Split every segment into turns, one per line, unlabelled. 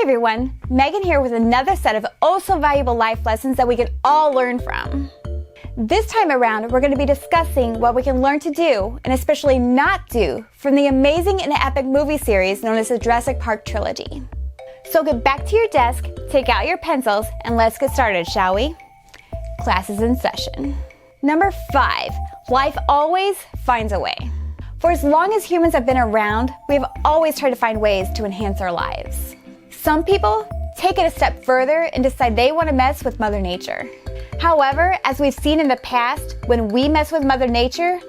everyone, Megan here with another set of oh-so-valuable life lessons that we can all learn from. This time around, we're going to be discussing what we can learn to do, and especially not do, from the amazing and epic movie series known as the Jurassic Park trilogy. So get back to your desk, take out your pencils, and let's get started, shall we? Class is in session. Number 5, life always finds a way. For as long as humans have been around, we have always tried to find ways to enhance our lives. Some people take it a step further and decide they want to mess with Mother Nature. However, as we've seen in the past, when we mess with Mother Nature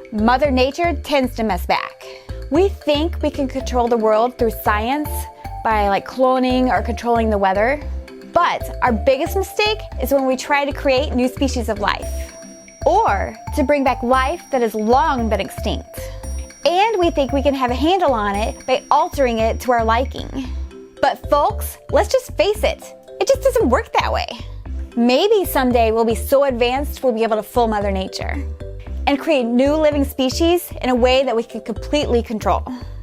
tends to mess back. We think we can control the world through science by cloning or controlling the weather. But our biggest mistake is when we try to create new species of life, or to bring back life that has long been extinct. And we think we can have a handle on it by altering it to our liking. But folks, let's just face it just doesn't work that way. Maybe someday we'll be so advanced we'll be able to fool Mother Nature and create new living species in a way that we can completely control.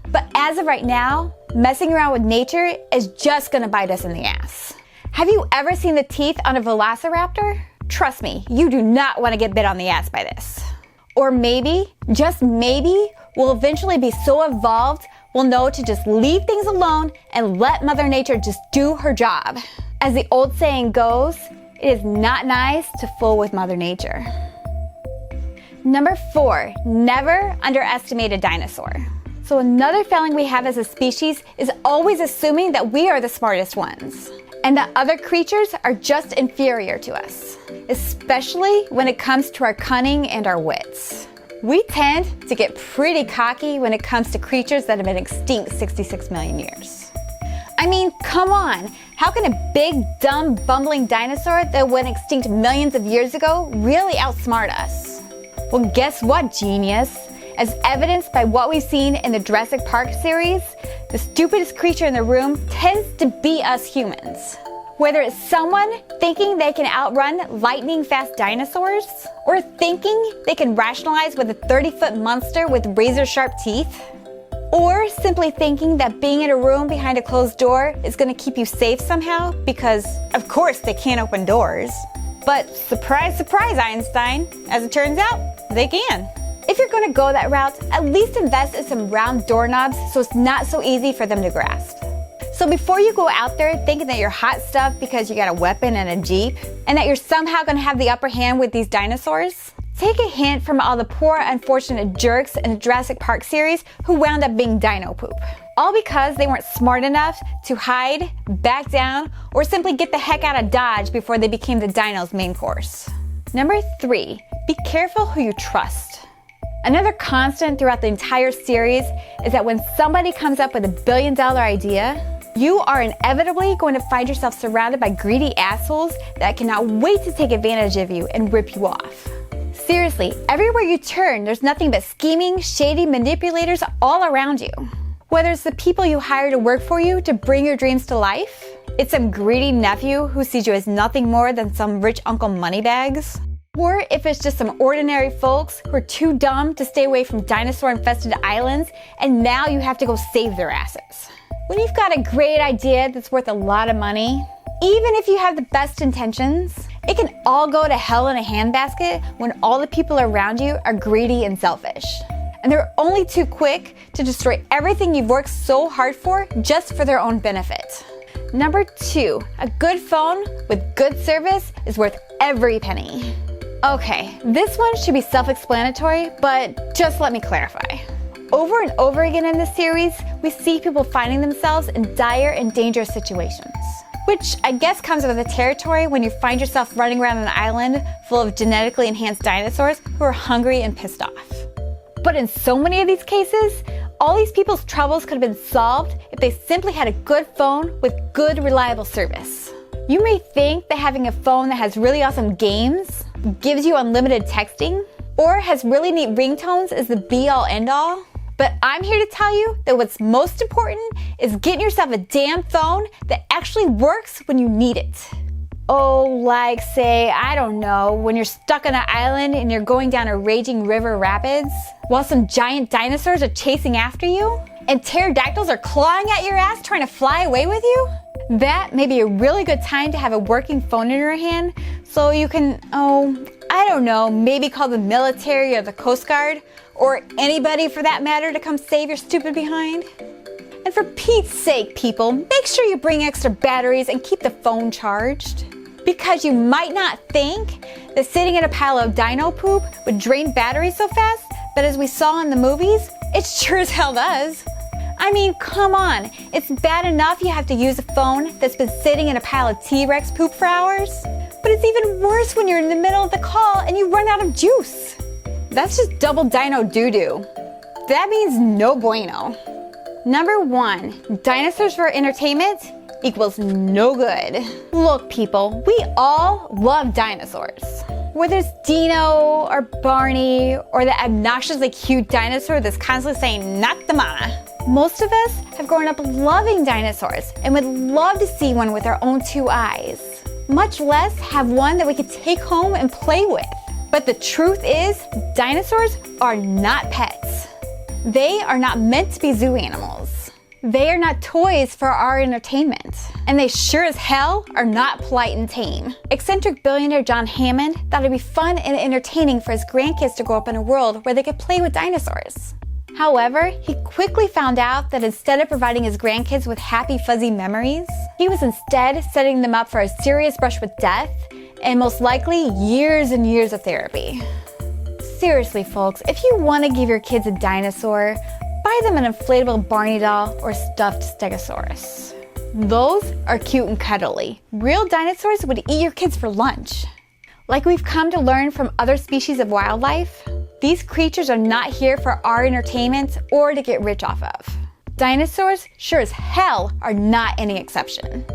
But as of right now, messing around with nature is just gonna bite us in the ass. Have you ever seen the teeth on a velociraptor? Trust me, you do not want to get bit on the ass by this. Or maybe, just maybe, we'll eventually be so evolved we'll know to just leave things alone and let Mother Nature just do her job. As the old saying goes, it is not nice to fool with Mother Nature. Number 4, never underestimate a dinosaur. So another failing we have as a species is always assuming that we are the smartest ones, and that other creatures are just inferior to us, especially when it comes to our cunning and our wits. We tend to get pretty cocky when it comes to creatures that have been extinct 66 million years. I mean, come on, how can a big, dumb, bumbling dinosaur that went extinct millions of years ago really outsmart us? Well, guess what, genius? As evidenced by what we've seen in the Jurassic Park series, the stupidest creature in the room tends to be us humans. Whether it's someone thinking they can outrun lightning-fast dinosaurs, or thinking they can rationalize with a 30-foot monster with razor-sharp teeth, or simply thinking that being in a room behind a closed door is going to keep you safe somehow because, of course, they can't open doors. But surprise, surprise, Einstein, as it turns out, they can. If you're going to go that route, at least invest in some round doorknobs so it's not so easy for them to grasp. So before you go out there thinking that you're hot stuff because you got a weapon and a Jeep, and that you're somehow going to have the upper hand with these dinosaurs, take a hint from all the poor unfortunate jerks in the Jurassic Park series who wound up being dino poop. All because they weren't smart enough to hide, back down, or simply get the heck out of Dodge before they became the dino's main course. Number 3, be careful who you trust. Another constant throughout the entire series is that when somebody comes up with a billion-dollar idea, you are inevitably going to find yourself surrounded by greedy assholes that cannot wait to take advantage of you and rip you off. Seriously, everywhere you turn, there's nothing but scheming, shady manipulators all around you. Whether it's the people you hire to work for you to bring your dreams to life, it's some greedy nephew who sees you as nothing more than some rich Uncle Moneybags, or if it's just some ordinary folks who are too dumb to stay away from dinosaur-infested islands and now you have to go save their asses. When you've got a great idea that's worth a lot of money, even if you have the best intentions, it can all go to hell in a handbasket when all the people around you are greedy and selfish. And they're only too quick to destroy everything you've worked so hard for just for their own benefit. Number 2, a good phone with good service is worth every penny. Okay, this one should be self-explanatory, but just let me clarify. Over and over again in this series, we see people finding themselves in dire and dangerous situations. Which I guess comes with the territory when you find yourself running around an island full of genetically enhanced dinosaurs who are hungry and pissed off. But in so many of these cases, all these people's troubles could have been solved if they simply had a good phone with good, reliable service. You may think that having a phone that has really awesome games, gives you unlimited texting, or has really neat ringtones is the be-all end-all. But I'm here to tell you that what's most important is getting yourself a damn phone that actually works when you need it. Oh, like say, I don't know, when you're stuck on an island and you're going down a raging river rapids while some giant dinosaurs are chasing after you and pterodactyls are clawing at your ass trying to fly away with you? That may be a really good time to have a working phone in your hand so you can, I don't know, maybe call the military or the Coast Guard or anybody for that matter to come save your stupid behind. And for Pete's sake, people, make sure you bring extra batteries and keep the phone charged. Because you might not think that sitting in a pile of dino poop would drain batteries so fast, but as we saw in the movies, it sure as hell does. I mean, come on, it's bad enough you have to use a phone that's been sitting in a pile of T-Rex poop for hours, but it's even worse when you're in the middle of the call and you run out of juice. That's just double dino doo-doo. That means no bueno. Number 1, dinosaurs for entertainment equals no good. Look, people, we all love dinosaurs. Whether it's Dino or Barney or the obnoxiously cute dinosaur that's constantly saying, "not the mama." Most of us have grown up loving dinosaurs and would love to see one with our own 2 eyes, much less have one that we could take home and play with. But the truth is, dinosaurs are not pets. They are not meant to be zoo animals. They are not toys for our entertainment. And they sure as hell are not polite and tame. Eccentric billionaire John Hammond thought it'd be fun and entertaining for his grandkids to grow up in a world where they could play with dinosaurs. However, he quickly found out that instead of providing his grandkids with happy, fuzzy memories, he was instead setting them up for a serious brush with death and most likely years and years of therapy. Seriously, folks, if you want to give your kids a dinosaur, buy them an inflatable Barney doll or stuffed Stegosaurus. Those are cute and cuddly. Real dinosaurs would eat your kids for lunch. Like we've come to learn from other species of wildlife, these creatures are not here for our entertainment or to get rich off of. Dinosaurs sure as hell are not any exception.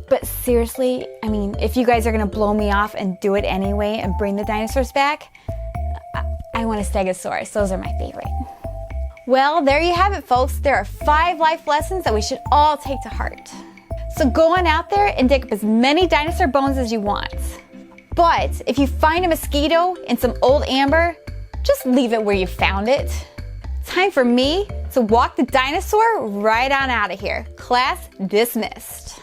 But seriously, I mean, if you guys are gonna blow me off and do it anyway and bring the dinosaurs back, I want a Stegosaurus. Those are my favorite. Well, there you have it, folks. There are 5 life lessons that we should all take to heart. So go on out there and dig up as many dinosaur bones as you want. But if you find a mosquito in some old amber, just leave it where you found it. Time for me to walk the dinosaur right on out of here. Class dismissed.